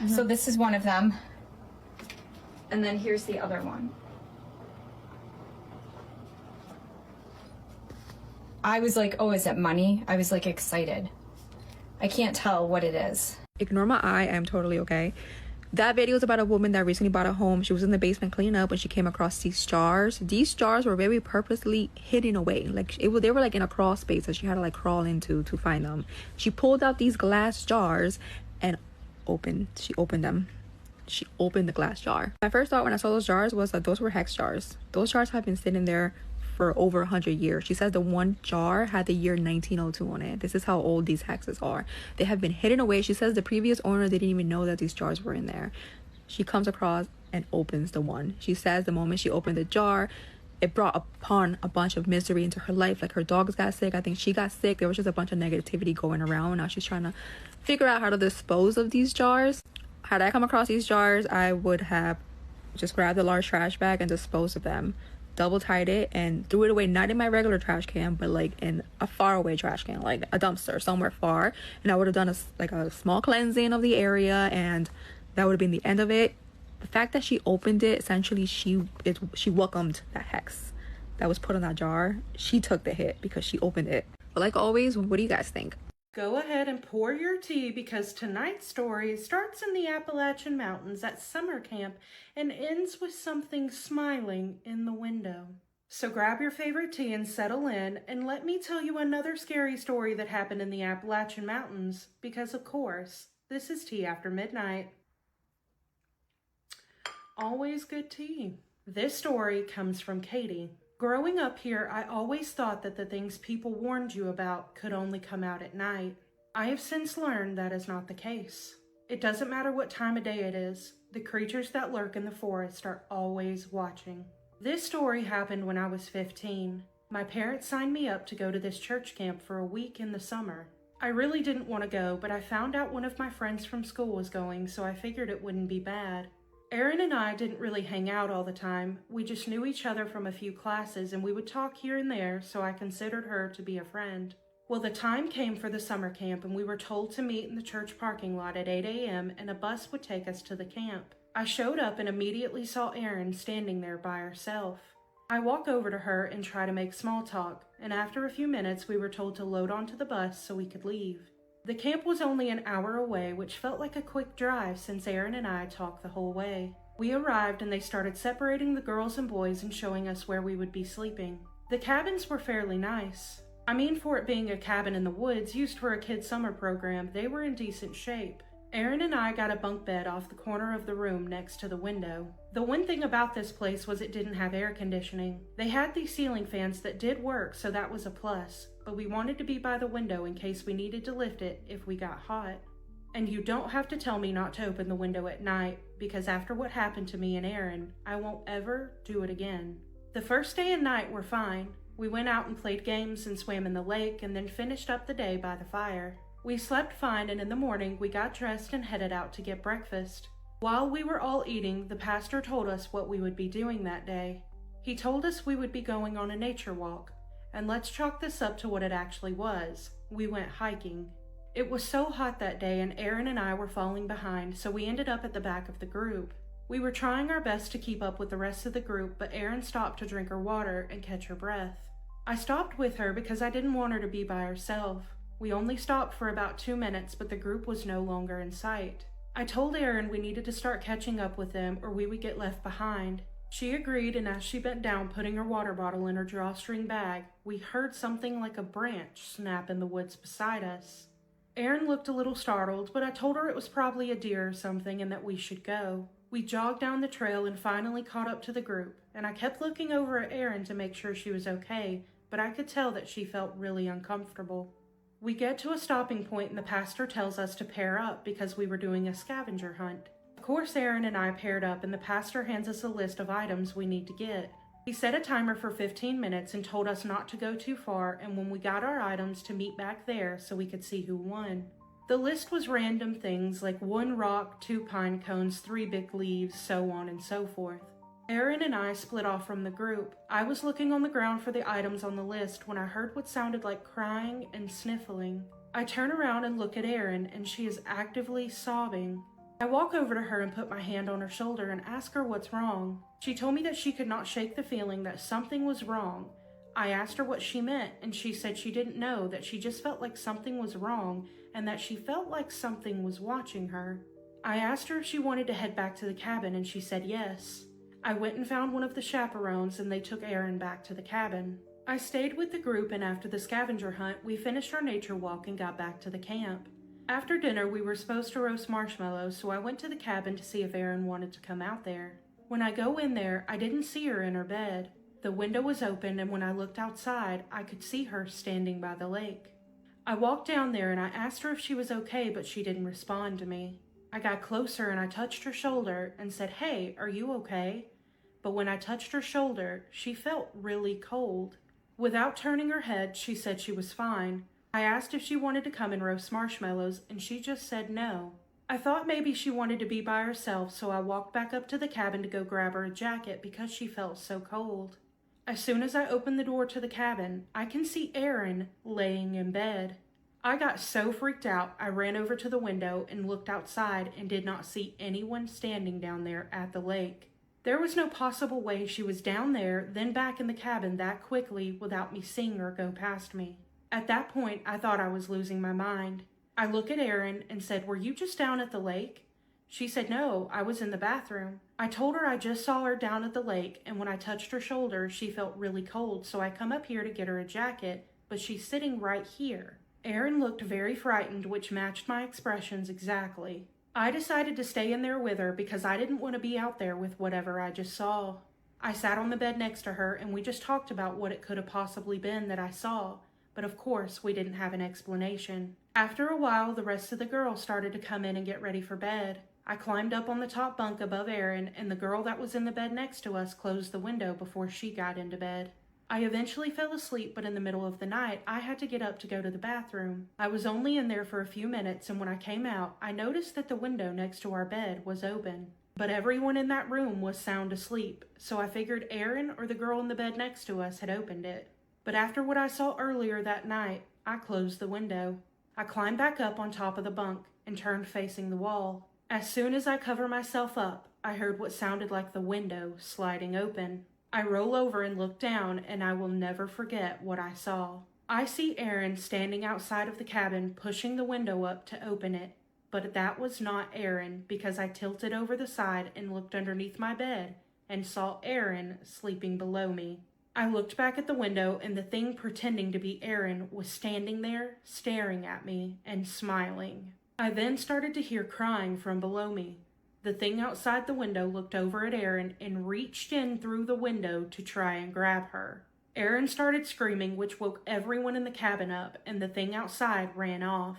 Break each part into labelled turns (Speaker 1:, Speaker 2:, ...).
Speaker 1: So this is one of them. And then here's the other one. I was like, oh, is it money? I was like excited. I can't tell what it is.
Speaker 2: Ignore my eye, I'm totally okay. That video is about a woman that recently bought a home. She was in the basement cleaning up when she came across these jars. These jars were very purposely hidden away. Like they were like in a crawl space that she had to like crawl into to find them. She pulled out these glass jars and she opened them. She opened the glass jar. My first thought when I saw those jars was that those were hex jars. Those jars have been sitting there for over 100 years. She says the one jar had the year 1902 on it. This is how old these hexes are. They have been hidden away. She says the previous owner didn't even know that these jars were in there. She comes across and opens the one. She says the moment she opened the jar, it brought upon a bunch of misery into her life. Like her dogs got sick. I think she got sick. There was just a bunch of negativity going around. Now she's trying to figure out how to dispose of these jars. Had I come across these jars, I would have just grabbed a large trash bag and disposed of them. Double tied it and threw it away, not in my regular trash can, but like in a far away trash can, like a dumpster somewhere far. And I would have done a small cleansing of the area, and that would have been the end of it. The fact that she opened it, essentially she welcomed that hex that was put in that jar. She took the hit because she opened it. But like always, what do you guys think?
Speaker 3: Go ahead and pour your tea, because tonight's story starts in the Appalachian Mountains at summer camp and ends with something smiling in the window. So grab your favorite tea and settle in, and let me tell you another scary story that happened in the Appalachian Mountains, because of course, this is Tea After Midnight. Always good tea. This story comes from Katie. Growing up here, I always thought that the things people warned you about could only come out at night. I have since learned that is not the case. It doesn't matter what time of day it is, the creatures that lurk in the forest are always watching. This story happened when I was 15. My parents signed me up to go to this church camp for a week in the summer. I really didn't want to go, but I found out one of my friends from school was going, so I figured it wouldn't be bad. Erin and I didn't really hang out all the time. We just knew each other from a few classes, and we would talk here and there, so I considered her to be a friend. Well, the time came for the summer camp, and we were told to meet in the church parking lot at 8 a.m., and a bus would take us to the camp. I showed up and immediately saw Erin standing there by herself. I walk over to her and try to make small talk, and after a few minutes we were told to load onto the bus so we could leave. The camp was only an hour away, which felt like a quick drive since Erin and I talked the whole way. We arrived and they started separating the girls and boys and showing us where we would be sleeping. The cabins were fairly nice. I mean, for it being a cabin in the woods used for a kid's summer program, they were in decent shape. Erin and I got a bunk bed off the corner of the room next to the window. The one thing about this place was it didn't have air conditioning. They had these ceiling fans that did work, so that was a plus, but we wanted to be by the window in case we needed to lift it if we got hot. And you don't have to tell me not to open the window at night, because after what happened to me and Erin, I won't ever do it again. The first day and night were fine. We went out and played games and swam in the lake and then finished up the day by the fire. We slept fine, and in the morning we got dressed and headed out to get breakfast. While we were all eating, the pastor told us what we would be doing that day. He told us we would be going on a nature walk, and let's chalk this up to what it actually was. We went hiking. It was so hot that day and Erin and I were falling behind, so we ended up at the back of the group. We were trying our best to keep up with the rest of the group, but Erin stopped to drink her water and catch her breath. I stopped with her because I didn't want her to be by herself. We only stopped for about 2 minutes, but the group was no longer in sight. I told Erin we needed to start catching up with them or we would get left behind. She agreed, and as she bent down putting her water bottle in her drawstring bag, we heard something like a branch snap in the woods beside us. Erin looked a little startled, but I told her it was probably a deer or something and that we should go. We jogged down the trail and finally caught up to the group, and I kept looking over at Erin to make sure she was okay, but I could tell that she felt really uncomfortable. We get to a stopping point and the pastor tells us to pair up because we were doing a scavenger hunt. Of course, Erin and I paired up and the pastor hands us a list of items we need to get. He set a timer for 15 minutes and told us not to go too far, and when we got our items to meet back there so we could see who won. The list was random things like 1 rock, 2 pine cones, 3 big leaves, so on and so forth. Erin and I split off from the group. I was looking on the ground for the items on the list when I heard what sounded like crying and sniffling. I turn around and look at Erin, and she is actively sobbing. I walk over to her and put my hand on her shoulder and ask her what's wrong. She told me that she could not shake the feeling that something was wrong. I asked her what she meant, and she said she didn't know, that she just felt like something was wrong and that she felt like something was watching her. I asked her if she wanted to head back to the cabin, and she said yes. I went and found one of the chaperones, and they took Erin back to the cabin. I stayed with the group, and after the scavenger hunt, we finished our nature walk and got back to the camp. After dinner, we were supposed to roast marshmallows, so I went to the cabin to see if Erin wanted to come out there. When I go in there, I didn't see her in her bed. The window was open, and when I looked outside, I could see her standing by the lake. I walked down there and I asked her if she was okay, but she didn't respond to me. I got closer and I touched her shoulder and said, "Hey, are you okay?" But when I touched her shoulder, she felt really cold. Without turning her head, she said she was fine. I asked if she wanted to come and roast marshmallows, and she just said no. I thought maybe she wanted to be by herself, so I walked back up to the cabin to go grab her a jacket because she felt so cold. As soon as I opened the door to the cabin, I can see Erin laying in bed. I got so freaked out, I ran over to the window and looked outside and did not see anyone standing down there at the lake. There was no possible way she was down there, then back in the cabin that quickly without me seeing her go past me. At that point, I thought I was losing my mind. I looked at Erin and said, "Were you just down at the lake?" She said, "No, I was in the bathroom." I told her I just saw her down at the lake, and when I touched her shoulder, she felt really cold, so I come up here to get her a jacket, but she's sitting right here. Erin looked very frightened, which matched my expressions exactly. I decided to stay in there with her because I didn't want to be out there with whatever I just saw. I sat on the bed next to her, and we just talked about what it could have possibly been that I saw, but of course we didn't have an explanation. After a while, the rest of the girls started to come in and get ready for bed. I climbed up on the top bunk above Erin, and the girl that was in the bed next to us closed the window before she got into bed. I eventually fell asleep, but in the middle of the night, I had to get up to go to the bathroom. I was only in there for a few minutes, and when I came out, I noticed that the window next to our bed was open. But everyone in that room was sound asleep, so I figured Erin or the girl in the bed next to us had opened it. But after what I saw earlier that night, I closed the window. I climbed back up on top of the bunk and turned facing the wall. As soon as I covered myself up, I heard what sounded like the window sliding open. I roll over and look down, and I will never forget what I saw. I see Erin standing outside of the cabin pushing the window up to open it, but that was not Erin because I tilted over the side and looked underneath my bed and saw Erin sleeping below me. I looked back at the window, and the thing pretending to be Erin was standing there staring at me and smiling. I then started to hear crying from below me. The thing outside the window looked over at Erin and reached in through the window to try and grab her. Erin started screaming, which woke everyone in the cabin up, and the thing outside ran off.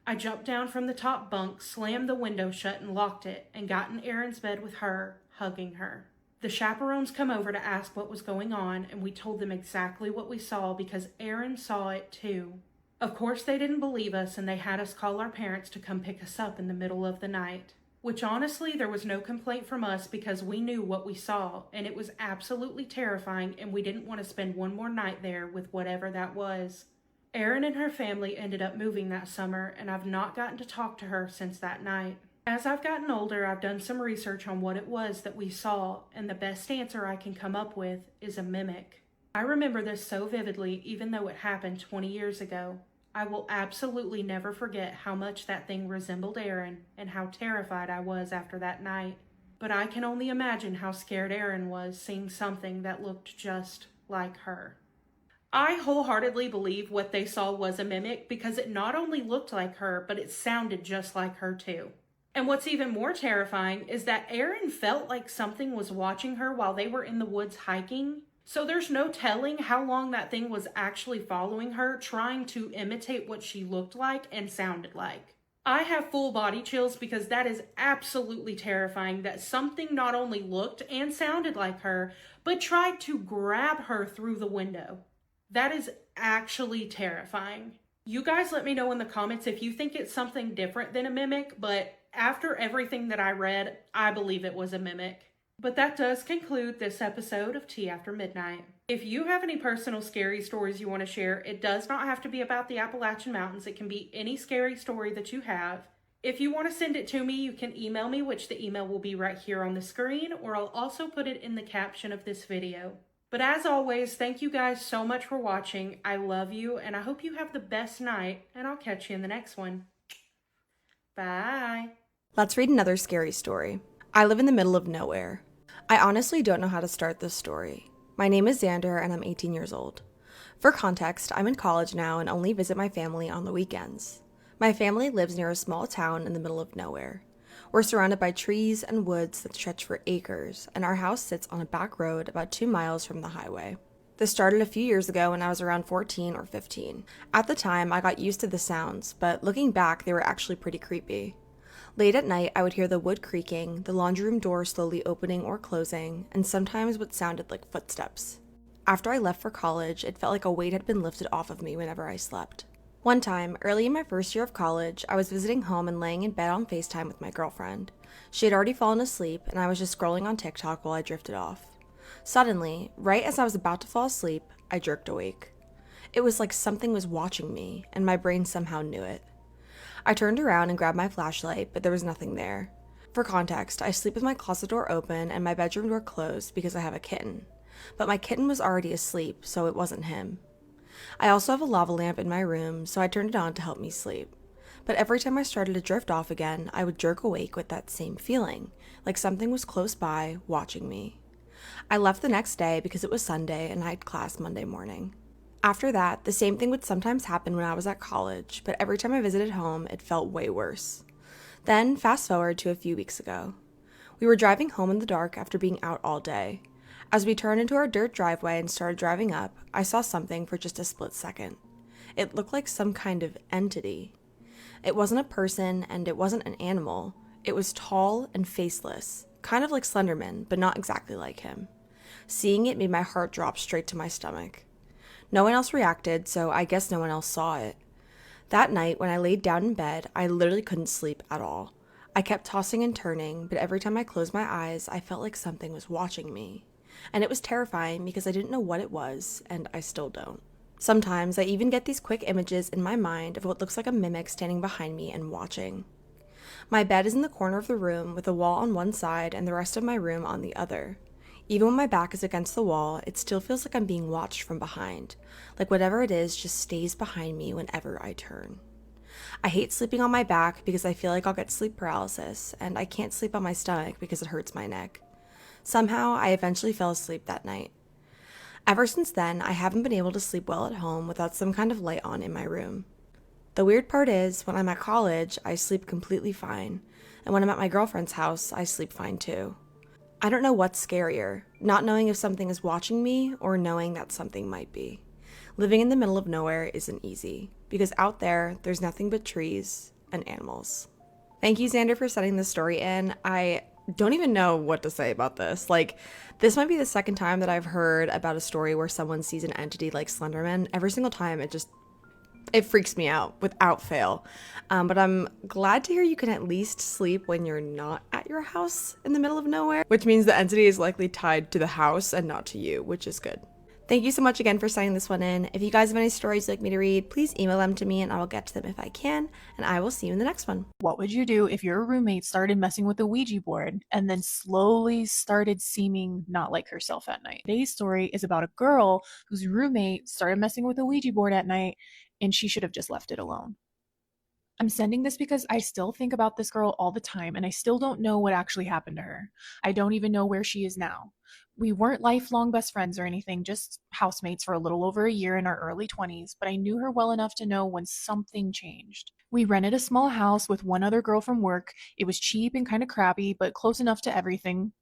Speaker 3: I jumped down from the top bunk, slammed the window shut and locked it, and got in Erin's bed with her, hugging her. The chaperones come over to ask what was going on, and we told them exactly what we saw because Erin saw it too. Of course they didn't believe us, and they had us call our parents to come pick us up in the middle of the night. Which honestly, there was no complaint from us because we knew what we saw, and it was absolutely terrifying, and we didn't want to spend one more night there with whatever that was. Erin and her family ended up moving that summer, and I've not gotten to talk to her since that night. As I've gotten older, I've done some research on what it was that we saw, and the best answer I can come up with is a mimic. I remember this so vividly, even though it happened 20 years ago. I will absolutely never forget how much that thing resembled Erin and how terrified I was after that night. But I can only imagine how scared Erin was seeing something that looked just like her. I wholeheartedly believe what they saw was a mimic because it not only looked like her, but it sounded just like her too. And what's even more terrifying is that Erin felt like something was watching her while they were in the woods hiking. So there's no telling how long that thing was actually following her, trying to imitate what she looked like and sounded like. I have full body chills because that is absolutely terrifying that something not only looked and sounded like her, but tried to grab her through the window. That is actually terrifying. You guys let me know in the comments if you think it's something different than a mimic, but after everything that I read, I believe it was a mimic. But that does conclude this episode of Tea After Midnight. If you have any personal scary stories you want to share, it does not have to be about the Appalachian Mountains. It can be any scary story that you have. If you want to send it to me, you can email me, which the email will be right here on the screen, or I'll also put it in the caption of this video. But as always, thank you guys so much for watching. I love you, and I hope you have the best night, and I'll catch you in the next one. Bye.
Speaker 4: Let's read another scary story. I live in the middle of nowhere. I honestly don't know how to start this story. My name is Xander, and I'm 18 years old. For context, I'm in college now and only visit my family on the weekends. My family lives near a small town in the middle of nowhere. We're surrounded by trees and woods that stretch for acres, and our house sits on a back road about 2 miles from the highway. This started a few years ago when I was around 14 or 15. At the time, I got used to the sounds, but looking back, they were actually pretty creepy. Late at night, I would hear the wood creaking, the laundry room door slowly opening or closing, and sometimes what sounded like footsteps. After I left for college, it felt like a weight had been lifted off of me whenever I slept. One time, early in my first year of college, I was visiting home and laying in bed on FaceTime with my girlfriend. She had already fallen asleep, and I was just scrolling on TikTok while I drifted off. Suddenly, right as I was about to fall asleep, I jerked awake. It was like something was watching me, and my brain somehow knew it. I turned around and grabbed my flashlight, but there was nothing there. For context, I sleep with my closet door open and my bedroom door closed because I have a kitten. But my kitten was already asleep, so it wasn't him. I also have a lava lamp in my room, so I turned it on to help me sleep. But every time I started to drift off again, I would jerk awake with that same feeling, like something was close by, watching me. I left the next day because it was Sunday and I had class Monday morning. After that, the same thing would sometimes happen when I was at college, but every time I visited home, it felt way worse. Then, fast forward to a few weeks ago. We were driving home in the dark after being out all day. As we turned into our dirt driveway and started driving up, I saw something for just a split second. It looked like some kind of entity. It wasn't a person and it wasn't an animal. It was tall and faceless, kind of like Slenderman, but not exactly like him. Seeing it made my heart drop straight to my stomach. No one else reacted, so I guess no one else saw it. That night, when I laid down in bed, I literally couldn't sleep at all. I kept tossing and turning, but every time I closed my eyes, I felt like something was watching me. And it was terrifying because I didn't know what it was, and I still don't. Sometimes I even get these quick images in my mind of what looks like a mimic standing behind me and watching. My bed is in the corner of the room with a wall on one side and the rest of my room on the other. Even when my back is against the wall, it still feels like I'm being watched from behind, like whatever it is just stays behind me whenever I turn. I hate sleeping on my back because I feel like I'll get sleep paralysis, and I can't sleep on my stomach because it hurts my neck. Somehow, I eventually fell asleep that night. Ever since then, I haven't been able to sleep well at home without some kind of light on in my room. The weird part is, when I'm at college, I sleep completely fine, and when I'm at my girlfriend's house, I sleep fine too. I don't know what's scarier, not knowing if something is watching me or knowing that something might be. Living in the middle of nowhere isn't easy, because out there, there's nothing but trees and animals. Thank you, Xander, for sending this story in. I don't even know what to say about this. This might be the second time that I've heard about a story where someone sees an entity like Slenderman. Every single time, it freaks me out without fail. But I'm glad to hear you can at least sleep when you're not at your house in the middle of nowhere, which means the entity is likely tied to the house and not to you, which is good. Thank you so much again for sending this one in. If you guys have any stories you'd like me to read, please email them to me and I will get to them if I can, and I will see you in the next one.
Speaker 5: What would you do if your roommate started messing with the Ouija board and then slowly started seeming not like herself at night? Today's story is about a girl whose roommate started messing with the Ouija board at night and she should have just left it alone. I'm sending this because I still think about this girl all the time and I still don't know what actually happened to her. I don't even know where she is now. We weren't lifelong best friends or anything, just housemates for a little over a year in our early 20s, but I knew her well enough to know when something changed. We rented a small house with one other girl from work. It was cheap and kind of crappy, but close enough to everything.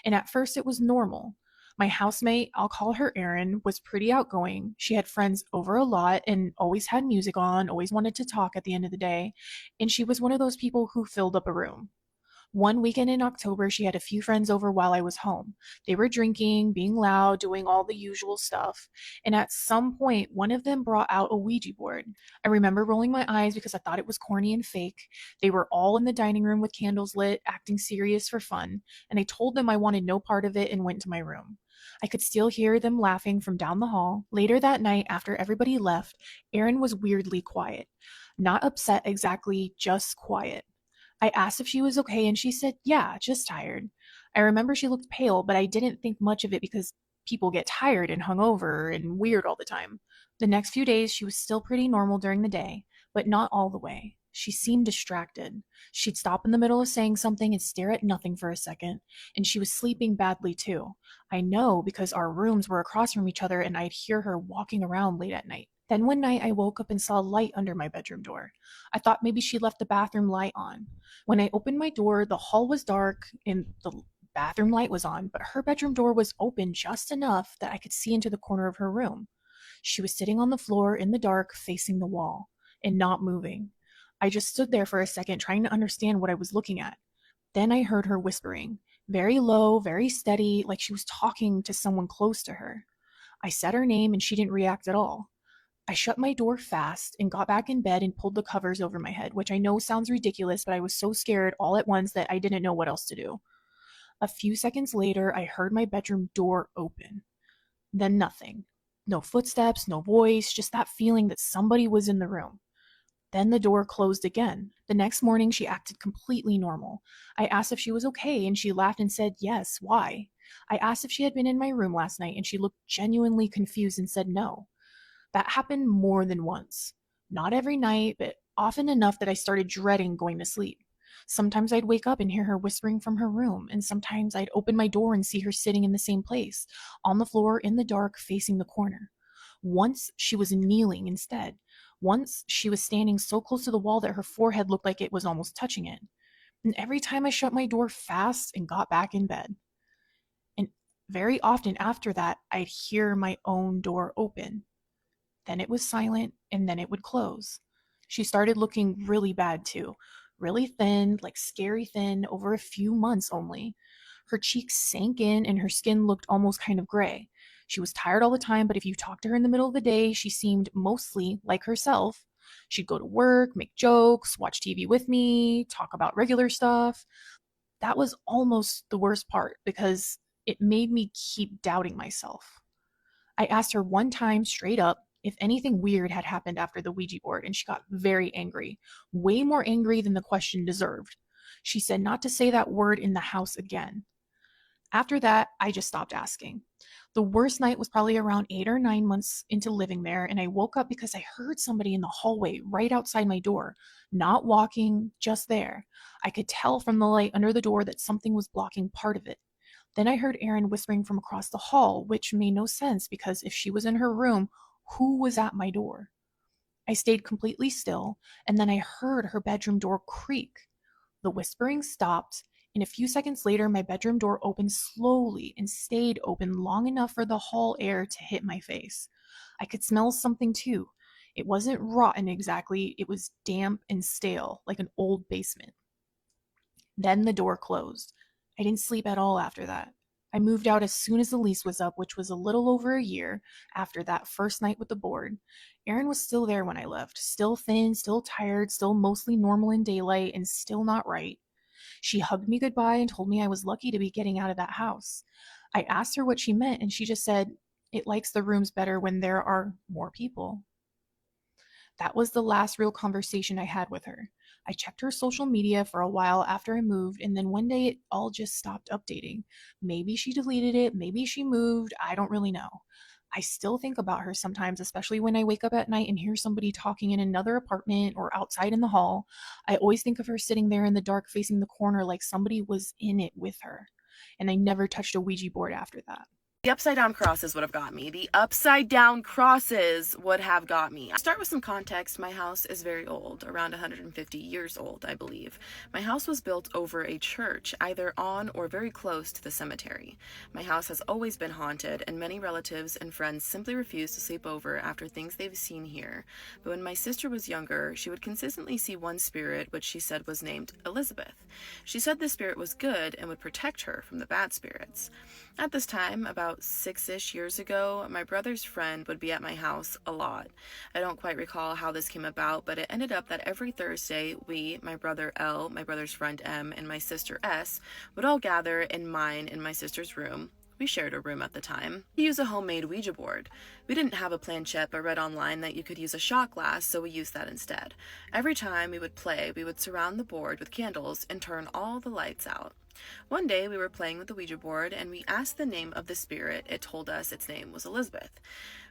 Speaker 5: And at first it was normal. My housemate, I'll call her Erin, was pretty outgoing. She had friends over a lot and always had music on, always wanted to talk at the end of the day. And she was one of those people who filled up a room. One weekend in October, she had a few friends over while I was home. They were drinking, being loud, doing all the usual stuff. And at some point, one of them brought out a Ouija board. I remember rolling my eyes because I thought it was corny and fake. They were all in the dining room with candles lit, acting serious for fun. And I told them I wanted no part of it and went to my room. I could still hear them laughing from down the hall. Later that night, after everybody left, Erin was weirdly quiet. Not upset exactly, just quiet. I asked if she was okay, and she said, yeah, just tired. I remember she looked pale, but I didn't think much of it because people get tired and hungover and weird all the time. The next few days, she was still pretty normal during the day, but not all the way. She seemed distracted. She'd stop in the middle of saying something and stare at nothing for a second, and she was sleeping badly too. I know because our rooms were across from each other and I'd hear her walking around late at night. Then one night I woke up and saw a light under my bedroom door. I thought maybe she left the bathroom light on. When I opened my door, the hall was dark and the bathroom light was on, but her bedroom door was open just enough that I could see into the corner of her room. She was sitting on the floor in the dark, facing the wall, and not moving. I just stood there for a second, trying to understand what I was looking at. Then I heard her whispering, very low, very steady, like she was talking to someone close to her. I said her name and she didn't react at all. I shut my door fast and got back in bed and pulled the covers over my head, which I know sounds ridiculous, but I was so scared all at once that I didn't know what else to do. A few seconds later, I heard my bedroom door open. Then nothing. No footsteps, no voice, just that feeling that somebody was in the room. Then the door closed again. The next morning, she acted completely normal. I asked if she was okay, and she laughed and said, yes, why? I asked if she had been in my room last night, and she looked genuinely confused and said no. That happened more than once. Not every night, but often enough that I started dreading going to sleep. Sometimes I'd wake up and hear her whispering from her room, and sometimes I'd open my door and see her sitting in the same place, on the floor in the dark, facing the corner. Once she was kneeling instead. Once she was standing so close to the wall that her forehead looked like it was almost touching it. And every time I shut my door fast and got back in bed. And very often after that, I'd hear my own door open. Then it was silent, and then it would close. She started looking really bad too. Really thin, like scary thin, over a few months only. Her cheeks sank in, and her skin looked almost kind of gray. She was tired all the time, but if you talked to her in the middle of the day, she seemed mostly like herself. She'd go to work, make jokes, watch TV with me, talk about regular stuff. That was almost the worst part because it made me keep doubting myself. I asked her one time straight up if anything weird had happened after the Ouija board, and she got very angry, way more angry than the question deserved. She said not to say that word in the house again. After that, I just stopped asking. The worst night was probably around 8 or 9 months into living there, and I woke up because I heard somebody in the hallway right outside my door, not walking, just there. I could tell from the light under the door that something was blocking part of it. Then I heard Erin whispering from across the hall, which made no sense because if she was in her room, who was at my door? I stayed completely still, and then I heard her bedroom door creak. The whispering stopped, and a few seconds later, my bedroom door opened slowly and stayed open long enough for the hall air to hit my face. I could smell something too. It wasn't rotten exactly, it was damp and stale, like an old basement. Then the door closed. I didn't sleep at all after that. I moved out as soon as the lease was up, which was a little over a year after that first night with the board. Erin was still there when I left, still thin, still tired, still mostly normal in daylight, and still not right. She hugged me goodbye and told me I was lucky to be getting out of that house. I asked her what she meant, and she just said, it likes the rooms better when there are more people. That was the last real conversation I had with her. I checked her social media for a while after I moved, and then one day it all just stopped updating. Maybe she deleted it, maybe she moved, I don't really know. I still think about her sometimes, especially when I wake up at night and hear somebody talking in another apartment or outside in the hall. I always think of her sitting there in the dark facing the corner like somebody was in it with her. And I never touched a Ouija board after that.
Speaker 6: The upside down crosses would have got me. The upside down crosses would have got me. I'll start with some context. My house is very old, around 150 years old, I believe. My house was built over a church, either on or very close to the cemetery. My house has always been haunted, and many relatives and friends simply refuse to sleep over after things they've seen here. But when my sister was younger, she would consistently see one spirit, which she said was named Elizabeth. She said this spirit was good and would protect her from the bad spirits. At this time, about 6-ish years ago, my brother's friend would be at my house a lot. I don't quite recall how this came about, but it ended up that every Thursday, we, my brother L, my brother's friend M, and my sister S, would all gather in mine and my sister's room, We shared a room at the time. We used a homemade Ouija board. We didn't have a planchette but read online that you could use a shot glass, so we used that instead. Every time we would play, we would surround the board with candles and turn all the lights out. One day we were playing with the Ouija board and we asked the name of the spirit. It told us its name was Elizabeth.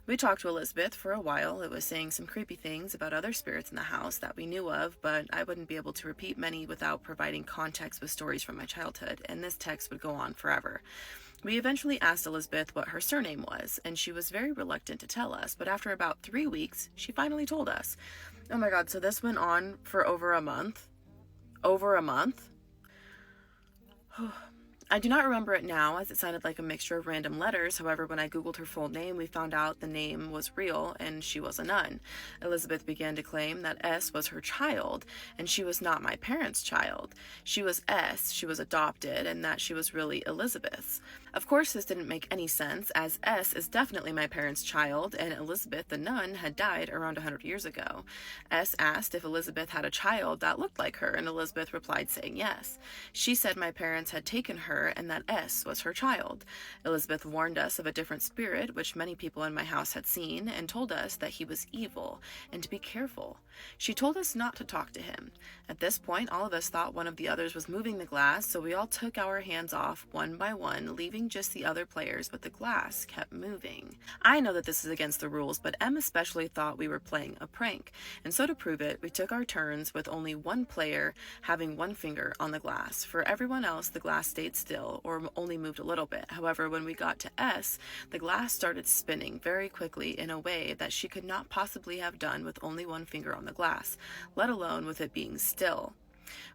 Speaker 6: We talked to Elizabeth for a while. It was saying some creepy things about other spirits in the house that we knew of, but I wouldn't be able to repeat many without providing context with stories from my childhood, and this text would go on forever. We eventually asked Elizabeth what her surname was, and she was very reluctant to tell us, but after about 3 weeks, she finally told us. Oh my god, so this went on for over a month? Over a month? I do not remember it now, as it sounded like a mixture of random letters. However, when I googled her full name, we found out the name was real and she was a nun. Elizabeth began to claim that S was her child, and she was not my parents' child. She was S, she was adopted, and that she was really Elizabeth's. Of course, this didn't make any sense, as S is definitely my parents' child, and Elizabeth, the nun, had died around 100 years ago. S asked if Elizabeth had a child that looked like her, and Elizabeth replied saying yes. She said my parents had taken her and that S was her child. Elizabeth warned us of a different spirit, which many people in my house had seen, and told us that he was evil and to be careful. She told us not to talk to him. At this point, all of us thought one of the others was moving the glass, so we all took our hands off one by one, leaving just the other players, but the glass kept moving. I know that this is against the rules, but Em especially thought we were playing a prank, and so to prove it, we took our turns with only one player having one finger on the glass. For everyone else, the glass stayed still or only moved a little bit. However, when we got to S, the glass started spinning very quickly in a way that she could not possibly have done with only one finger on the glass, let alone with it being still.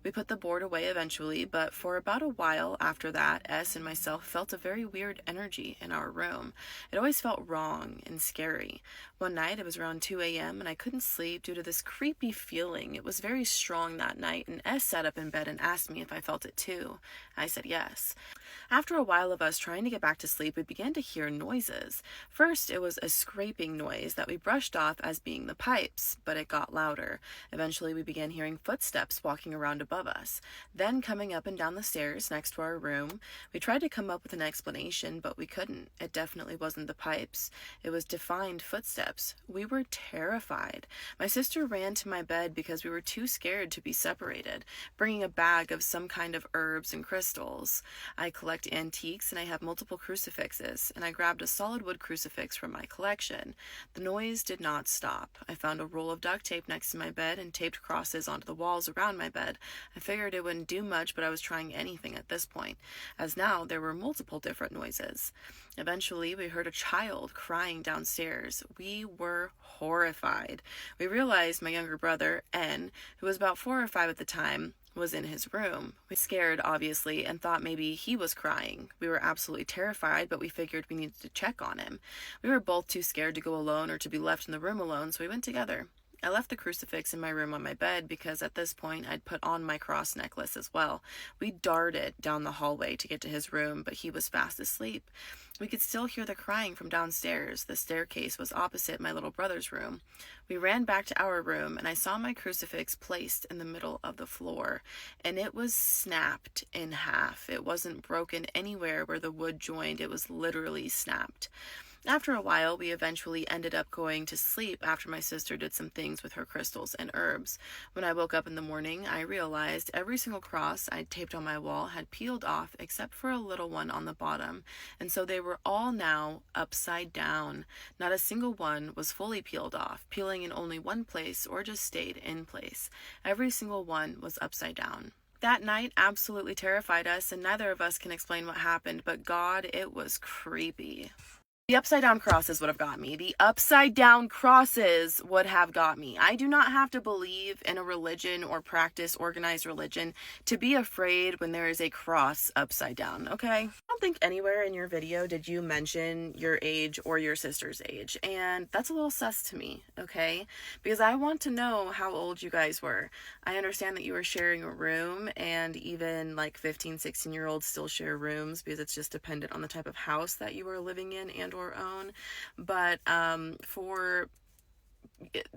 Speaker 6: We put the board away eventually, but for about a while after that, S and myself felt a very weird energy in our room. It always felt wrong and scary. One night, it was around 2 a.m., and I couldn't sleep due to this creepy feeling. It was very strong that night, and S sat up in bed and asked me if I felt it too. I said yes. After a while of us trying to get back to sleep, we began to hear noises. First, it was a scraping noise that we brushed off as being the pipes, but it got louder. Eventually, we began hearing footsteps walking around above us. Then, coming up and down the stairs next to our room, we tried to come up with an explanation, but we couldn't. It definitely wasn't the pipes. It was defined footsteps. We were terrified. My sister ran to my bed because we were too scared to be separated, bringing a bag of some kind of herbs and crystals. I collect antiques and I have multiple crucifixes, and I grabbed a solid wood crucifix from my collection. The noise did not stop. I found a roll of duct tape next to my bed and taped crosses onto the walls around my bed. I figured it wouldn't do much, but I was trying anything at this point, as now there were multiple different noises. Eventually, we heard a child crying downstairs. We were horrified. We realized my younger brother, N, who was about 4 or 5 at the time, was in his room. We scared, obviously, and thought maybe he was crying. We were absolutely terrified, but we figured we needed to check on him. We were both too scared to go alone or to be left in the room alone, so we went together. I left the crucifix in my room on my bed because at this point I'd put on my cross necklace as well. We darted down the hallway to get to his room, but he was fast asleep. We could still hear the crying from downstairs. The staircase was opposite my little brother's room. We ran back to our room, and I saw my crucifix placed in the middle of the floor, and it was snapped in half. It wasn't broken anywhere where the wood joined. It was literally snapped. After a while, we eventually ended up going to sleep after my sister did some things with her crystals and herbs. When I woke up in the morning, I realized every single cross I'd taped on my wall had peeled off except for a little one on the bottom, and so they were all now upside down. Not a single one was fully peeled off, peeling in only one place or just stayed in place. Every single one was upside down. That night absolutely terrified us, and neither of us can explain what happened, but God, it was creepy. The upside down crosses would have got me. The upside down crosses would have got me. I do not have to believe in a religion or practice organized religion to be afraid when there is a cross upside down, okay? I don't think anywhere in your video did you mention your age or your sister's age, and that's a little sus to me, okay? Because I want to know how old you guys were. I understand that you were sharing a room, and even like 15, 16-year-olds still share rooms because it's just dependent on the type of house that you are living in and or own, but for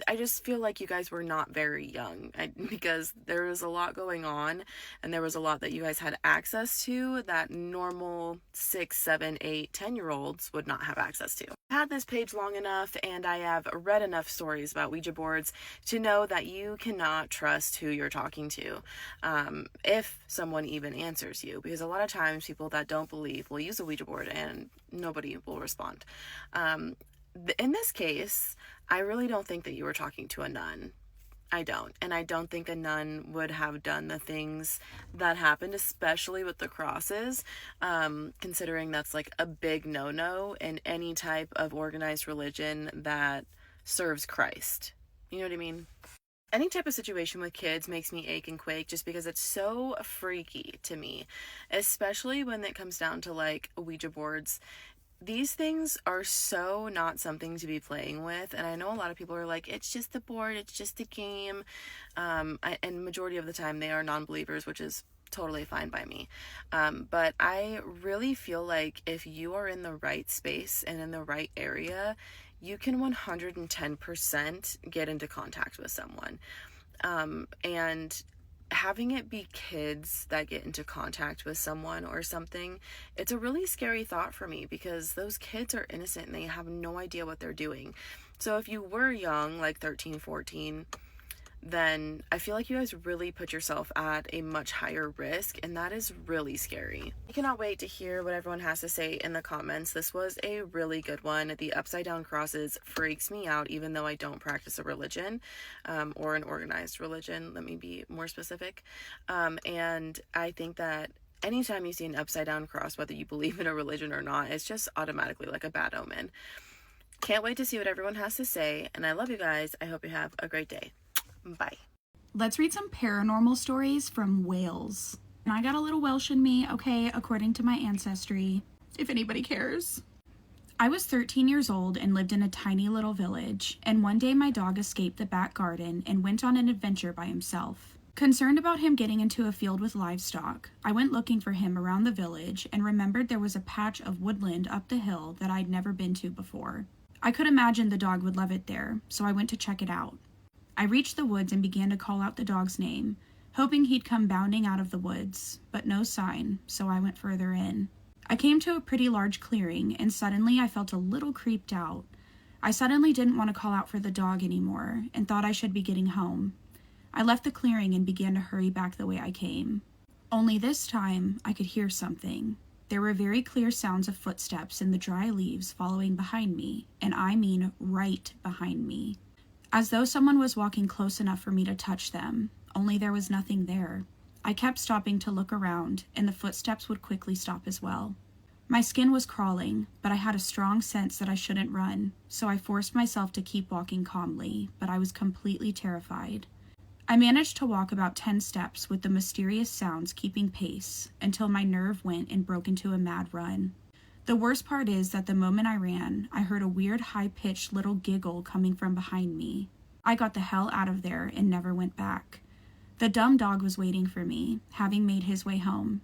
Speaker 6: I just feel like you guys were not very young because there was a lot going on, and there was a lot that you guys had access to that normal 6, 7, 8, 10-year-olds would not have access to. I've had this page long enough, and I have read enough stories about Ouija boards to know that you cannot trust who you're talking to, if someone even answers you, because a lot of times people that don't believe will use a Ouija board and nobody will respond. In this case, I really don't think that you were talking to a nun. I don't. And I don't think a nun would have done the things that happened, especially with the crosses, considering that's like a big no-no in any type of organized religion that serves Christ. You know what I mean? Any type of situation with kids makes me ache and quake just because it's so freaky to me, especially when it comes down to like Ouija boards. These things are so not something to be playing with, and I know a lot of people are like, it's just a board, it's just a game, and majority of the time they are non-believers, which is totally fine by me, but I really feel like if you are in the right space and in the right area, you can 110% get into contact with someone, and having it be kids that get into contact with someone or something, it's a really scary thought for me because those kids are innocent and they have no idea what they're doing. So if you were young, like 13, 14, then I feel like you guys really put yourself at a much higher risk, and that is really scary. I cannot wait to hear what everyone has to say in the comments. This was a really good one. The upside down crosses freaks me out, even though I don't practice a religion, or an organized religion. Let me be more specific. And I think that anytime you see an upside down cross, whether you believe in a religion or not, it's just automatically like a bad omen. Can't wait to see what everyone has to say, and I love you guys. I hope you have a great day. Bye.
Speaker 7: Let's read some paranormal stories from Wales. And I got a little Welsh in me, okay, according to my ancestry, if anybody cares. I was 13 years old and lived in a tiny little village, and one day my dog escaped the back garden and went on an adventure by himself. Concerned about him getting into a field with livestock, I went looking for him around the village and remembered there was a patch of woodland up the hill that I'd never been to before. I could imagine the dog would love it there, so I went to check it out. I reached the woods and began to call out the dog's name, hoping he'd come bounding out of the woods, but no sign, so I went further in. I came to a pretty large clearing, and suddenly I felt a little creeped out. I suddenly didn't want to call out for the dog anymore, and thought I should be getting home. I left the clearing and began to hurry back the way I came. Only this time, I could hear something. There were very clear sounds of footsteps in the dry leaves following behind me, and I mean right behind me. As though someone was walking close enough for me to touch them, only there was nothing there. I kept stopping to look around, and the footsteps would quickly stop as well. My skin was crawling, but I had a strong sense that I shouldn't run, so I forced myself to keep walking calmly, but I was completely terrified. I managed to walk about 10 steps with the mysterious sounds keeping pace, until my nerve went and broke into a mad run. The worst part is that the moment I ran, I heard a weird high-pitched little giggle coming from behind me. I got the hell out of there and never went back. The dumb dog was waiting for me, having made his way home.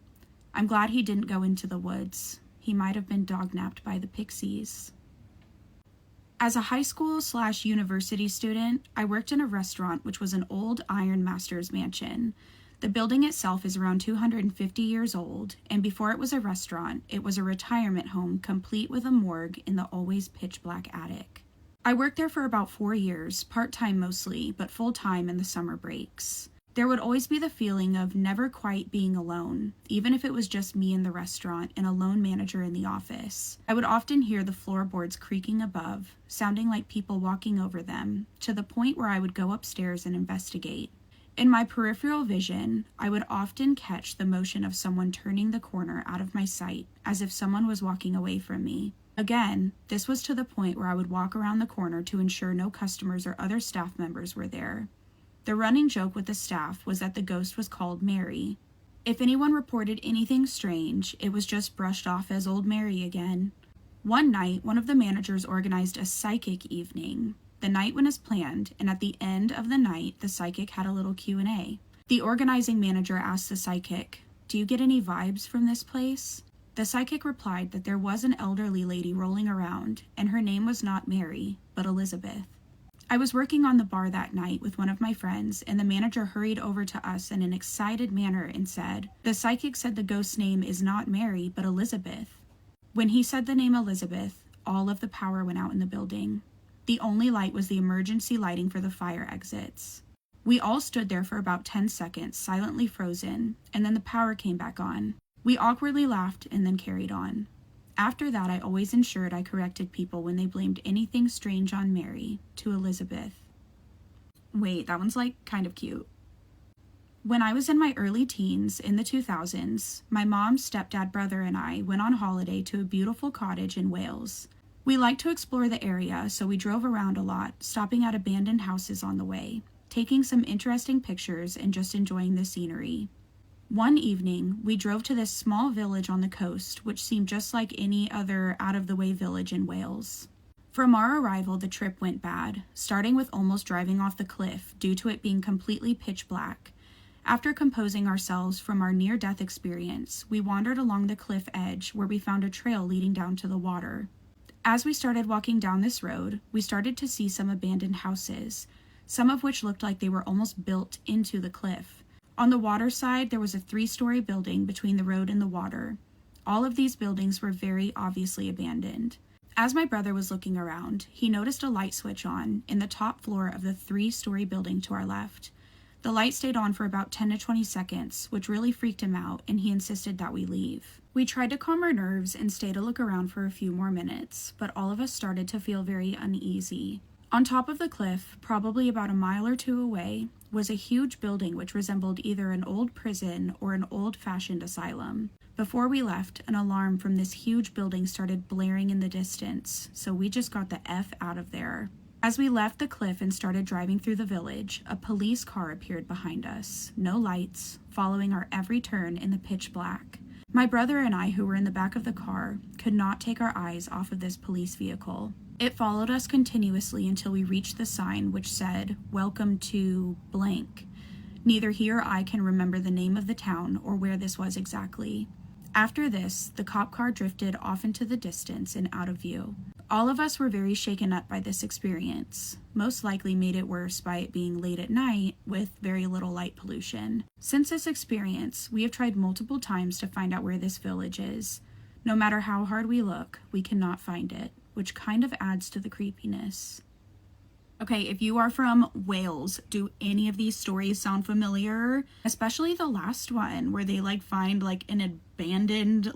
Speaker 7: I'm glad he didn't go into the woods. He might have been dog-napped by the pixies. As a high school/university student, I worked in a restaurant which was an old Iron Master's mansion. The building itself is around 250 years old, and before it was a restaurant, it was a retirement home complete with a morgue in the always pitch-black attic. I worked there for about 4 years, part-time mostly, but full-time in the summer breaks. There would always be the feeling of never quite being alone, even if it was just me in the restaurant and a lone manager in the office. I would often hear the floorboards creaking above, sounding like people walking over them, to the point where I would go upstairs and investigate. In my peripheral vision, I would often catch the motion of someone turning the corner out of my sight, as if someone was walking away from me. Again, this was to the point where I would walk around the corner to ensure no customers or other staff members were there. The running joke with the staff was that the ghost was called Mary. If anyone reported anything strange, it was just brushed off as Old Mary again. One night, one of the managers organized a psychic evening. The night went as planned, and at the end of the night, the psychic had a little Q&A. The organizing manager asked the psychic, "Do you get any vibes from this place?" The psychic replied that there was an elderly lady rolling around, and her name was not Mary, but Elizabeth. I was working on the bar that night with one of my friends, and the manager hurried over to us in an excited manner and said, "The psychic said the ghost's name is not Mary, but Elizabeth." When he said the name Elizabeth, all of the power went out in the building. The only light was the emergency lighting for the fire exits. We all stood there for about 10 seconds, silently frozen, and then the power came back on. We awkwardly laughed and then carried on. After that, I always ensured I corrected people when they blamed anything strange on Mary to Elizabeth. Wait, that one's like kind of cute. When I was in my early teens in the 2000s, my mom, stepdad, brother, and I went on holiday to a beautiful cottage in Wales. We liked to explore the area, so we drove around a lot, stopping at abandoned houses on the way, taking some interesting pictures and just enjoying the scenery. One evening, we drove to this small village on the coast, which seemed just like any other out-of-the-way village in Wales. From our arrival, the trip went bad, starting with almost driving off the cliff due to it being completely pitch black. After composing ourselves from our near-death experience, we wandered along the cliff edge where we found a trail leading down to the water. As we started walking down this road, we started to see some abandoned houses, some of which looked like they were almost built into the cliff. On the water side, there was a 3-story building between the road and the water. All of these buildings were very obviously abandoned. As my brother was looking around, he noticed a light switch on in the top floor of the 3-story building to our left. The light stayed on for about 10 to 20 seconds, which really freaked him out, and he insisted that we leave. We tried to calm our nerves and stay to look around for a few more minutes, but all of us started to feel very uneasy. On top of the cliff, probably about a mile or two away, was a huge building which resembled either an old prison or an old-fashioned asylum. Before we left, an alarm from this huge building started blaring in the distance, so we just got the F out of there. As we left the cliff and started driving through the village, a police car appeared behind us, no lights, following our every turn in the pitch black. My brother and I, who were in the back of the car, could not take our eyes off of this police vehicle. It followed us continuously until we reached the sign which said, "Welcome to blank." Neither he or I can remember the name of the town or where this was exactly. After this, the cop car drifted off into the distance and out of view. All of us were very shaken up by this experience, most likely made it worse by it being late at night with very little light pollution. Since this experience, we have tried multiple times to find out where this village is. No matter how hard we look, we cannot find it, which kind of adds to the creepiness. Okay, if you are from Wales, do any of these stories sound familiar? Especially the last one where they find an abandoned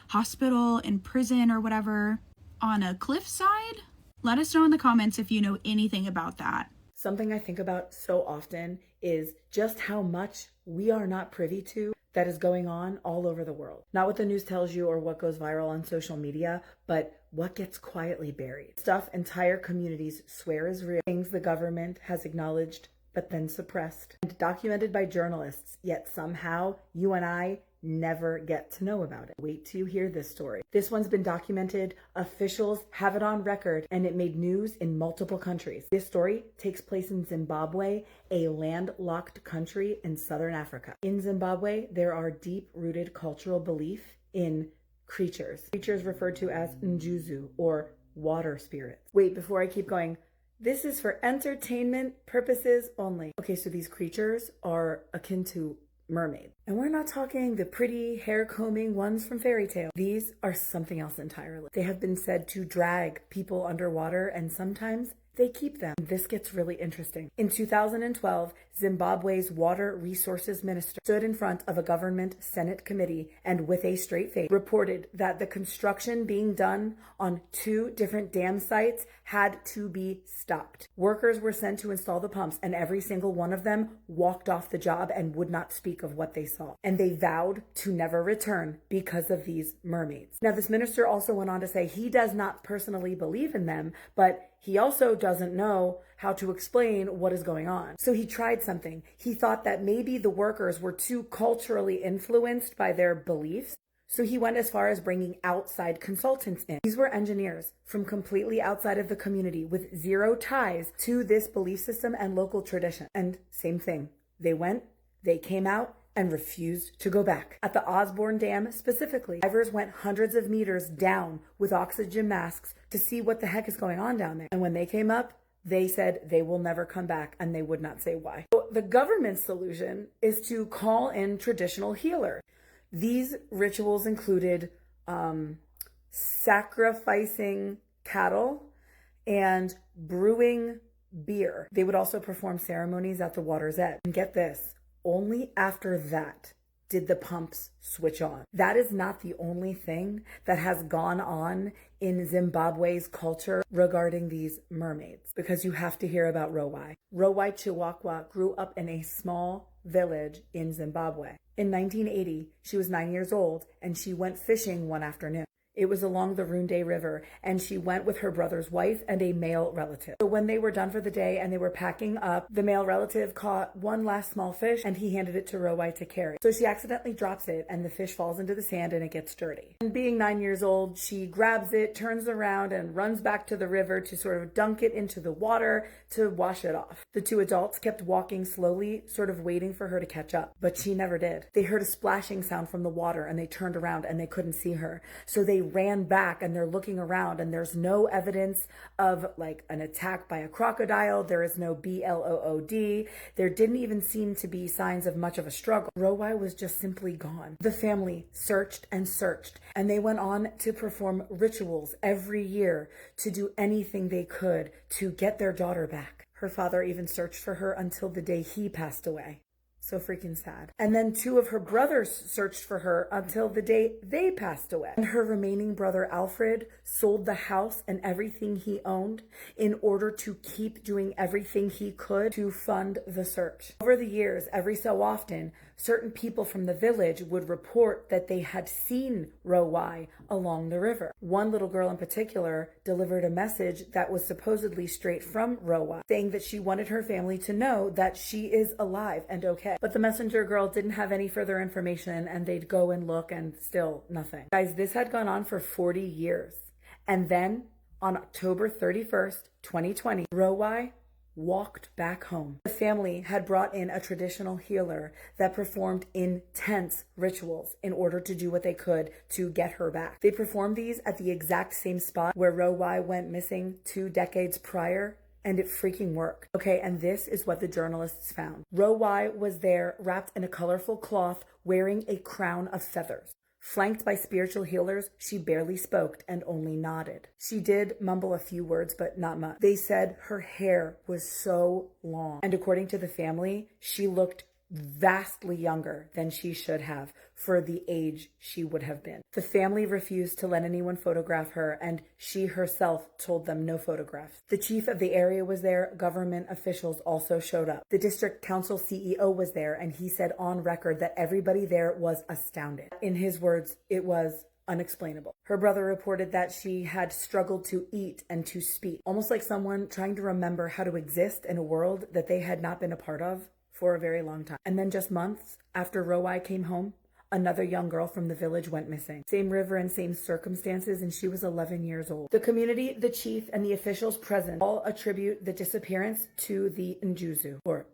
Speaker 7: hospital and prison or whatever on a cliffside? Let us know in the comments if you know anything about that.
Speaker 8: Something I think about so often is just how much we are not privy to that is going on all over the world. Not what the news tells you or what goes viral on social media, but what gets quietly buried. Stuff entire communities swear is real. Things the government has acknowledged but then suppressed. And documented by journalists, yet somehow you and I never get to know about it. Wait till you hear this story. This one's been documented, officials have it on record, and it made news in multiple countries. This story takes place in Zimbabwe, a landlocked country in southern Africa. In Zimbabwe, there are deep-rooted cultural belief in creatures referred to as njuzu, or water spirits. Wait, before I keep going, this is for entertainment purposes only. Okay, so these creatures are akin to mermaids. And we're not talking the pretty hair-combing ones from fairy tale. These are something else entirely. They have been said to drag people underwater, and sometimes they keep them. This gets really interesting. In 2012, Zimbabwe's water resources minister stood in front of a government Senate committee and with a straight face reported that the construction being done on 2 different dam sites had to be stopped. Workers were sent to install the pumps, and every single one of them walked off the job and would not speak of what they saw. And they vowed to never return because of these mermaids. Now, this minister also went on to say he does not personally believe in them, but he also doesn't know how to explain what is going on. So he tried something. He thought that maybe the workers were too culturally influenced by their beliefs. So he went as far as bringing outside consultants in. These were engineers from completely outside of the community with zero ties to this belief system and local tradition. And same thing. They went, they came out, and refused to go back. At the Osborne Dam specifically, divers went hundreds of meters down with oxygen masks to see what the heck is going on down there. And when they came up, They said they will never come back, and they would not say why. So the government's solution is to call in traditional healers. These rituals included sacrificing cattle and brewing beer. They would also perform ceremonies at the water's edge. And get this, only after that did the pumps switch on. That is not the only thing that has gone on in Zimbabwe's culture regarding these mermaids, because you have to hear about Rowai. Rowai Chiwakwa grew up in a small village in Zimbabwe. In 1980, she was 9 years old and she went fishing one afternoon. It was along the Runde River, and she went with her brother's wife and a male relative. So when they were done for the day and they were packing up, the male relative caught one last small fish and he handed it to Rowai to carry. So she accidentally drops it and the fish falls into the sand and it gets dirty. And being 9 years old, she grabs it, turns around and runs back to the river to sort of dunk it into the water to wash it off. The two adults kept walking slowly, sort of waiting for her to catch up, but she never did. They heard a splashing sound from the water and they turned around and they couldn't see her. So they ran back and they're looking around and there's no evidence of like an attack by a crocodile. There is no BLOOD. There didn't even seem to be signs of much of a struggle. Rowai was just simply gone. The family searched and searched, and they went on to perform rituals every year to do anything they could to get their daughter back. Her father even searched for her until the day he passed away. So freaking sad. And then two of her brothers searched for her until the day they passed away. And her remaining brother, Alfred, sold the house and everything he owned in order to keep doing everything he could to fund the search. Over the years, every so often, certain people from the village would report that they had seen Rowai along the river. One little girl in particular delivered a message that was supposedly straight from Rowai, saying that she wanted her family to know that she is alive and okay. But the messenger girl didn't have any further information, and they'd go and look and still nothing. Guys, this had gone on for 40 years. And then on October 31st, 2020, Rowai walked back home. The family had brought in a traditional healer that performed intense rituals in order to do what they could to get her back. They performed these at the exact same spot where Rowai went missing 2 decades prior, and it freaking worked. Okay, and this is what the journalists found. Rowai was there wrapped in a colorful cloth, wearing a crown of feathers. Flanked by spiritual healers, she barely spoke and only nodded. She did mumble a few words, but not much. They said her hair was so long. And according to the family, she looked vastly younger than she should have for the age she would have been. The family refused to let anyone photograph her, and she herself told them no photographs. The chief of the area was there. Government officials also showed up. The district council CEO was there, and he said on record that everybody there was astounded. In his words, it was unexplainable. Her brother reported that she had struggled to eat and to speak, almost like someone trying to remember how to exist in a world that they had not been a part of for a very long time. And then just months after Rowai came home, another young girl from the village went missing. Same river and same circumstances, and she was 11 years old. The community, the chief, and the officials present all attribute the disappearance to the Njuzu, or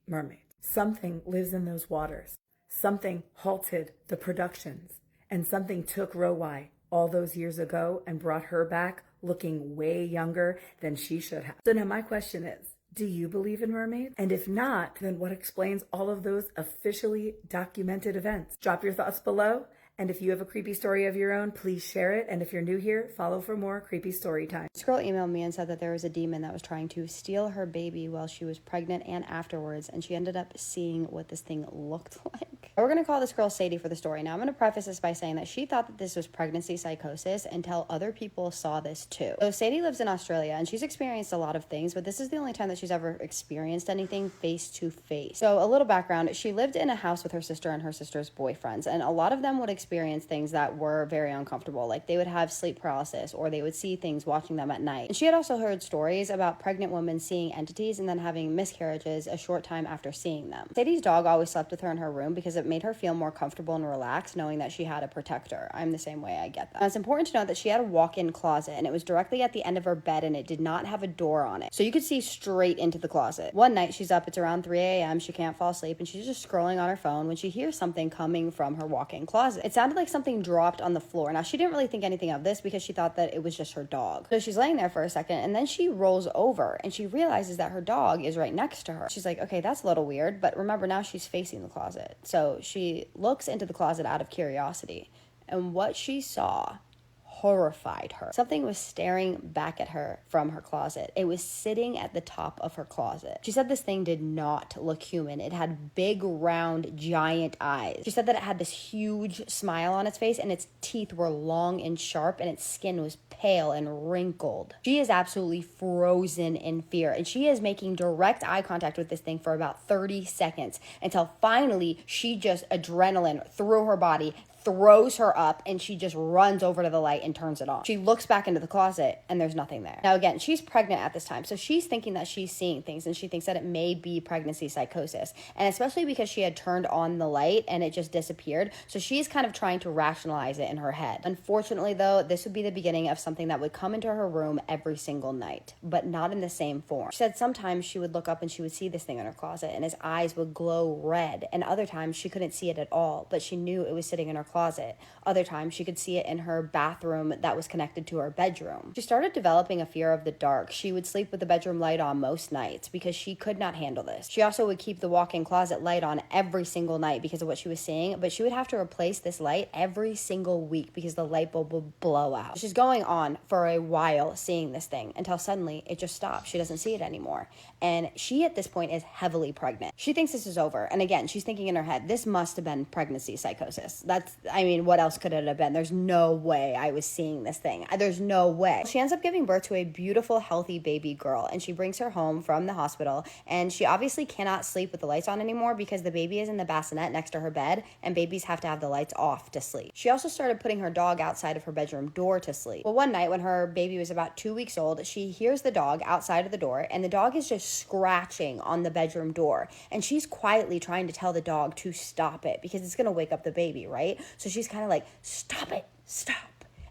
Speaker 8: mermaid. Something lives in those waters. Something halted the productions, and something took Rowai all those years ago and brought her back looking way younger than she should have. So now my question is, do you believe in mermaids? And if not, then what explains all of those officially documented events? Drop your thoughts below. And if you have a creepy story of your own, please share it. And if you're new here, follow for more creepy story time.
Speaker 9: This girl emailed me and said that there was a demon that was trying to steal her baby while she was pregnant and afterwards, and she ended up seeing what this thing looked like. We're going to call this girl Sadie for the story. Now, I'm going to preface this by saying that she thought that this was pregnancy psychosis until other people saw this too. So Sadie lives in Australia, and she's experienced a lot of things, but this is the only time that she's ever experienced anything face to face. So a little background, she lived in a house with her sister and her sister's boyfriends, and a lot of them would experience things that were very uncomfortable. Like they would have sleep paralysis, or they would see things watching them at night. And she had also heard stories about pregnant women seeing entities and then having miscarriages a short time after seeing them. Sadie's dog always slept with her in her room because it made her feel more comfortable and relaxed knowing that she had a protector. I'm the same way, I get that. Now, it's important to note that she had a walk-in closet, and it was directly at the end of her bed, and it did not have a door on it. So you could see straight into the closet. One night she's up, it's around 3 a.m. She can't fall asleep, and she's just scrolling on her phone when she hears something coming from her walk-in closet. It sounds sounded like something dropped on the floor. Now, she didn't really think anything of this because she thought that it was just her dog. So she's laying there for a second, and then she rolls over and she realizes that her dog is right next to her. She's like, okay, that's a little weird, but remember, now she's facing the closet. So she looks into the closet out of curiosity, and what she saw horrified her. Something was staring back at her from her closet. It was sitting at the top of her closet. She said this thing did not look human. It had big, round, giant eyes. She said that it had this huge smile on its face, and its teeth were long and sharp, and its skin was pale and wrinkled. She is absolutely frozen in fear, and she is making direct eye contact with this thing for about 30 seconds until finally she just adrenaline through her body, throws her up, and she just runs over to the light and turns it on. She looks back into the closet and there's nothing there. Now again, she's pregnant at this time, so she's thinking that she's seeing things, and she thinks that it may be pregnancy psychosis, and especially because she had turned on the light and it just disappeared, so she's kind of trying to rationalize it in her head. Unfortunately though, this would be the beginning of something that would come into her room every single night, but not in the same form. She said sometimes she would look up and she would see this thing in her closet and his eyes would glow red, and other times she couldn't see it at all, but she knew it was sitting in her closet. Other times she could see it in her bathroom that was connected to her bedroom. She started developing a fear of the dark. She would sleep with the bedroom light on most nights because she could not handle this. She also would keep the walk-in closet light on every single night because of what she was seeing, but she would have to replace this light every single week because the light bulb would blow out. She's going on for a while seeing this thing until suddenly it just stops. She doesn't see it anymore. And she at this point is heavily pregnant. She thinks this is over. And again, she's thinking in her head, this must have been pregnancy psychosis. What else could it have been? There's no way I was seeing this thing. There's no way. She ends up giving birth to a beautiful, healthy baby girl, and she brings her home from the hospital, and she obviously cannot sleep with the lights on anymore because the baby is in the bassinet next to her bed, and babies have to have the lights off to sleep. She also started putting her dog outside of her bedroom door to sleep. Well, one night when her baby was about 2 weeks old, she hears the dog outside of the door, and the dog is just scratching on the bedroom door, and she's quietly trying to tell the dog to stop it because it's going to wake up the baby, right? So she's kind of like, stop it, stop.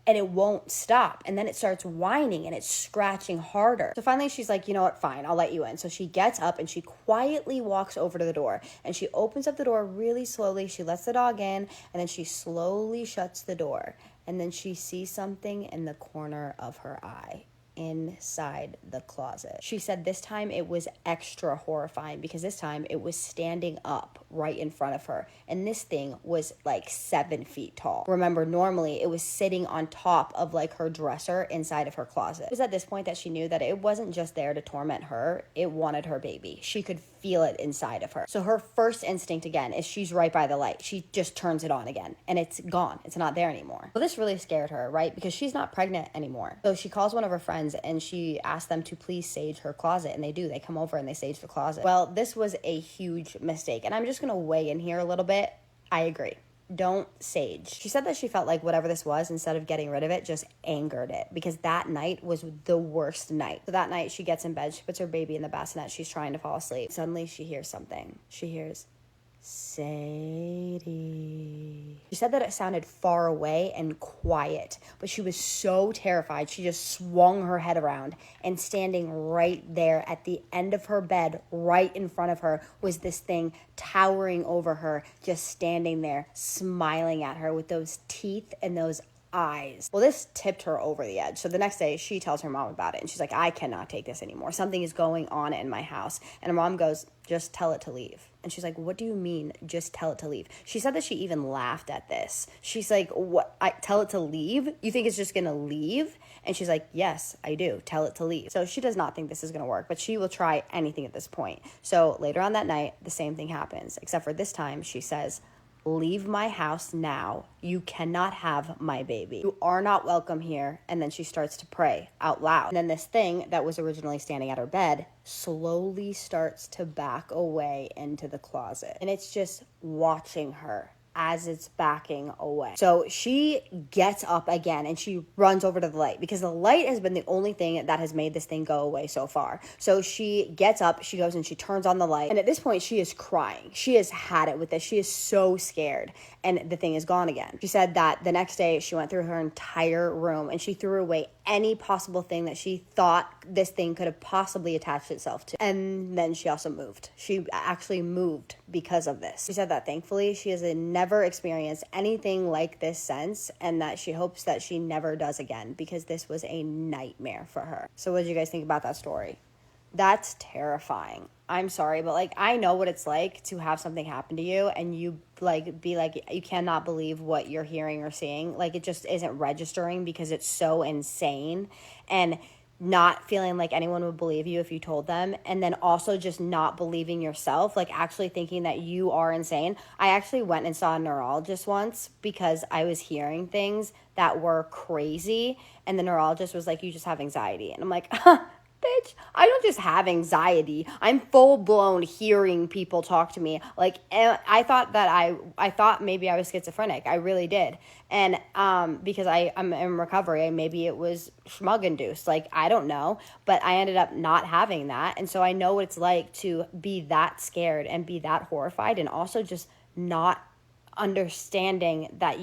Speaker 9: And it won't stop. And then it starts whining and it's scratching harder. So finally she's like, you know what, fine, I'll let you in. So she gets up and she quietly walks over to the door and she opens up the door really slowly. She lets the dog in and then she slowly shuts the door. And then she sees something in the corner of her eye, inside the closet. She said this time it was extra horrifying because this time it was standing up right in front of her, and this thing was like 7 feet tall. Remember, normally it was sitting on top of like her dresser inside of her closet. It was at this point that she knew that it wasn't just there to torment her, it wanted her baby. She could feel it inside of her. So her first instinct again is she's right by the light. She just turns it on again and it's gone. It's not there anymore. Well, this really scared her, right? Because she's not pregnant anymore. So she calls one of her friends and she asks them to please sage her closet, and they do. They come over and they sage the closet. Well, this was a huge mistake, and I'm just gonna weigh in here a little bit. I agree. Don't sage. She said that she felt like whatever this was, instead of getting rid of it, just angered it, because that night was the worst night. So that night she gets in bed, she puts her baby in the bassinet, she's trying to fall asleep. Suddenly she hears something. She hears, Sadie. She said that it sounded far away and quiet, but she was so terrified she just swung her head around, and standing right there at the end of her bed, right in front of her, was this thing towering over her, just standing there, smiling at her with those teeth and those eyes. Well, this tipped her over the edge. So the next day she tells her mom about it, and she's like, I cannot take this anymore. Something is going on in my house. And her mom goes, just tell it to leave. And she's like, what do you mean, just tell it to leave? She said that she even laughed at this. She's like, what? I tell it to leave? You think it's just gonna leave? And she's like, yes, I do. Tell it to leave. So she does not think this is gonna work, but she will try anything at this point. So later on that night, the same thing happens, except for this time she says, leave my house now. You cannot have my baby. You are not welcome here. And then she starts to pray out loud. And then this thing that was originally standing at her bed slowly starts to back away into the closet. And it's just watching her as it's backing away. So she gets up again and she runs over to the light, because the light has been the only thing that has made this thing go away so far. So she gets up, she goes and she turns on the light, and at this point she is crying. She has had it with this. She is so scared, and the thing is gone again. She said that the next day she went through her entire room and she threw away any possible thing that she thought this thing could have possibly attached itself to. And then she also moved. She actually moved because of this. She said that thankfully she has never experienced anything like this since, and that she hopes that she never does again, because this was a nightmare for her. So what did you guys think about that story? That's terrifying. I'm sorry, but like, I know what it's like to have something happen to you and you like be like, you cannot believe what you're hearing or seeing. Like, it just isn't registering because it's so insane, and not feeling like anyone would believe you if you told them, and then also just not believing yourself, like actually thinking that you are insane. I actually went and saw a neurologist once because I was hearing things that were crazy, and the neurologist was like, you just have anxiety. And I'm like, bitch, I don't just have anxiety. I'm full blown hearing people talk to me. Like, I thought that I thought maybe I was schizophrenic. I really did. And because I'm in recovery, maybe it was schmug induced. Like, I don't know. But I ended up not having that. And so I know what it's like to be that scared and be that horrified, and also just not understanding that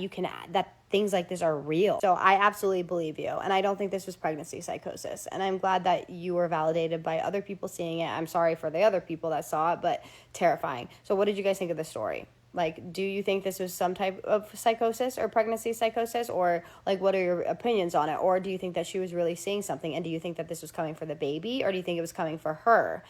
Speaker 9: that things like this are real. So I absolutely believe you. And I don't think this was pregnancy psychosis. And I'm glad that you were validated by other people seeing it. I'm sorry for the other people that saw it, but terrifying. So what did you guys think of the story? Like, do you think this was some type of psychosis or pregnancy psychosis? Or like, what are your opinions on it? Or do you think that she was really seeing something? And do you think that this was coming for the baby? Or do you think it was coming for her?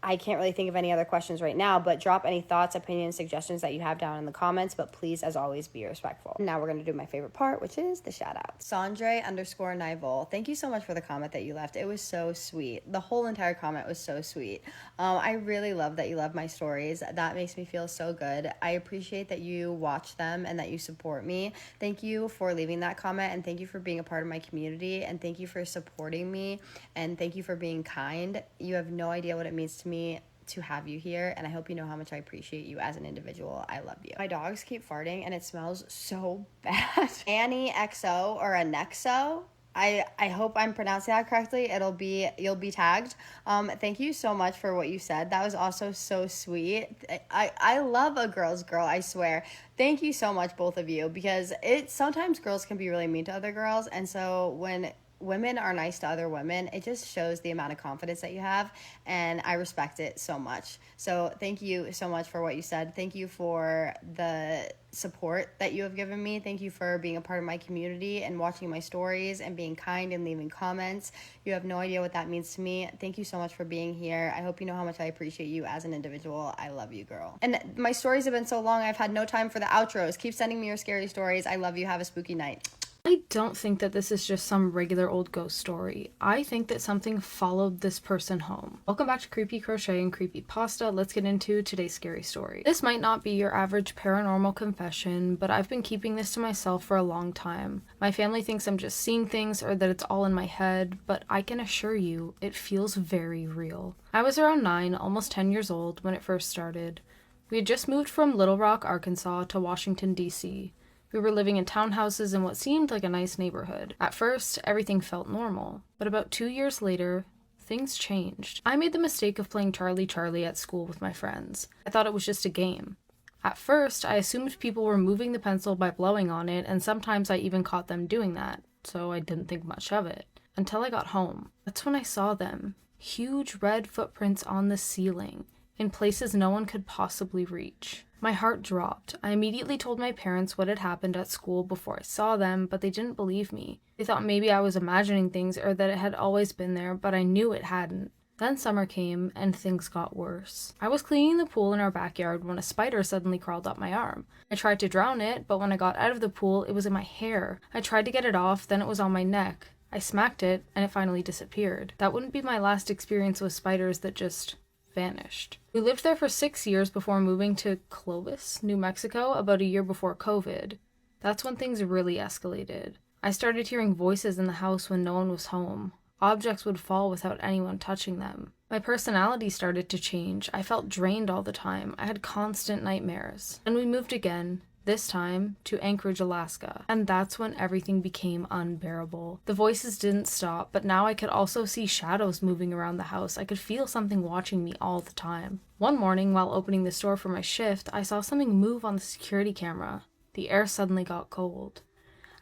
Speaker 9: I can't really think of any other questions right now, but drop any thoughts, opinions, suggestions that you have down in the comments. But please, as always, be respectful. Now we're going to do my favorite part, which is the shout out. Sandre_Nivol. Thank you so much for the comment that you left. It was so sweet. The whole entire comment was so sweet. I really love that you love my stories. That makes me feel so good. I appreciate that you watch them and that you support me. Thank you for leaving that comment, and thank you for being a part of my community, and thank you for supporting me, and thank you for being kind. You have no idea what it means to me to have you here, and I hope you know how much I appreciate you as an individual. I love you. My dogs keep farting and it smells so bad. Annie XO or Anexo, I hope I'm pronouncing that correctly. You'll be tagged. Thank you so much for what you said. That was also so sweet. I love a girl's girl, I swear. Thank you so much, both of you, because sometimes girls can be really mean to other girls, and so when women are nice to other women, it just shows the amount of confidence that you have, and I respect it so much. So thank you so much for what you said. Thank you for the support that you have given me. Thank you for being a part of my community and watching my stories and being kind and leaving comments. You have no idea what that means to me. Thank you so much for being here. I hope you know how much I appreciate you as an individual. I love you, girl. And my stories have been so long, I've had no time for the outros. Keep sending me your scary stories. I love you. Have a spooky night.
Speaker 10: I don't think that this is just some regular old ghost story. I think that something followed this person home. Welcome back to Creepy Crochet and Creepy Pasta. Let's get into today's scary story. This might not be your average paranormal confession, but I've been keeping this to myself for a long time. My family thinks I'm just seeing things or that it's all in my head, but I can assure you it feels very real. I was around 9, almost 10 years old when it first started. We had just moved from Little Rock, Arkansas to Washington, D.C. We were living in townhouses in what seemed like a nice neighborhood. At first, everything felt normal, but about 2 years later, things changed. I made the mistake of playing Charlie Charlie at school with my friends. I thought it was just a game. At first, I assumed people were moving the pencil by blowing on it, and sometimes I even caught them doing that, so I didn't think much of it. Until I got home. That's when I saw them. Huge red footprints on the ceiling, in places no one could possibly reach. My heart dropped. I immediately told my parents what had happened at school before I saw them, but they didn't believe me. They thought maybe I was imagining things or that it had always been there, but I knew it hadn't. Then summer came, and things got worse. I was cleaning the pool in our backyard when a spider suddenly crawled up my arm. I tried to drown it, but when I got out of the pool, it was in my hair. I tried to get it off, then it was on my neck. I smacked it, and it finally disappeared. That wouldn't be my last experience with spiders that just vanished. We lived there for 6 years before moving to Clovis, New Mexico, about a year before COVID. That's when things really escalated. I started hearing voices in the house when no one was home. Objects would fall without anyone touching them. My personality started to change. I felt drained all the time. I had constant nightmares. And we moved again, this time to Anchorage, Alaska. And that's when everything became unbearable. The voices didn't stop, but now I could also see shadows moving around the house. I could feel something watching me all the time. One morning, while opening the store for my shift, I saw something move on the security camera. The air suddenly got cold.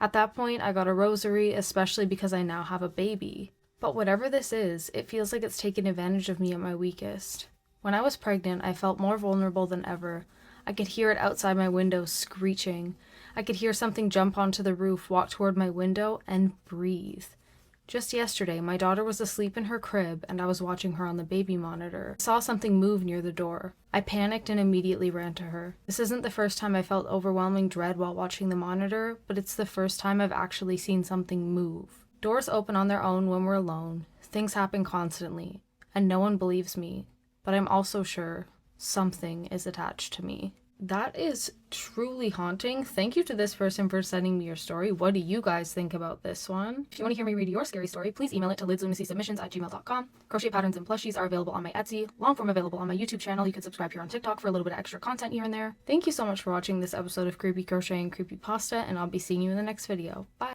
Speaker 10: At that point, I got a rosary, especially because I now have a baby. But whatever this is, it feels like it's taken advantage of me at my weakest. When I was pregnant, I felt more vulnerable than ever. I could hear it outside my window screeching. I could hear something jump onto the roof, walk toward my window, and breathe. Just yesterday, my daughter was asleep in her crib and I was watching her on the baby monitor. I saw something move near the door. I panicked and immediately ran to her. This isn't the first time I felt overwhelming dread while watching the monitor, but it's the first time I've actually seen something move. Doors open on their own when we're alone. Things happen constantly, and no one believes me, but I'm also sure something is attached to me. That is truly haunting. Thank you to this person for sending me your story. What do you guys think about this one? If you want to hear me read your scary story, please email it to lidslunacysubmissions@gmail.com. Crochet patterns and plushies are available on my Etsy, longform available on my YouTube channel. You can subscribe here on TikTok for a little bit of extra content here and there. Thank you so much for watching this episode of Creepy Crochet and Creepy Pasta, and I'll be seeing you in the next video. Bye!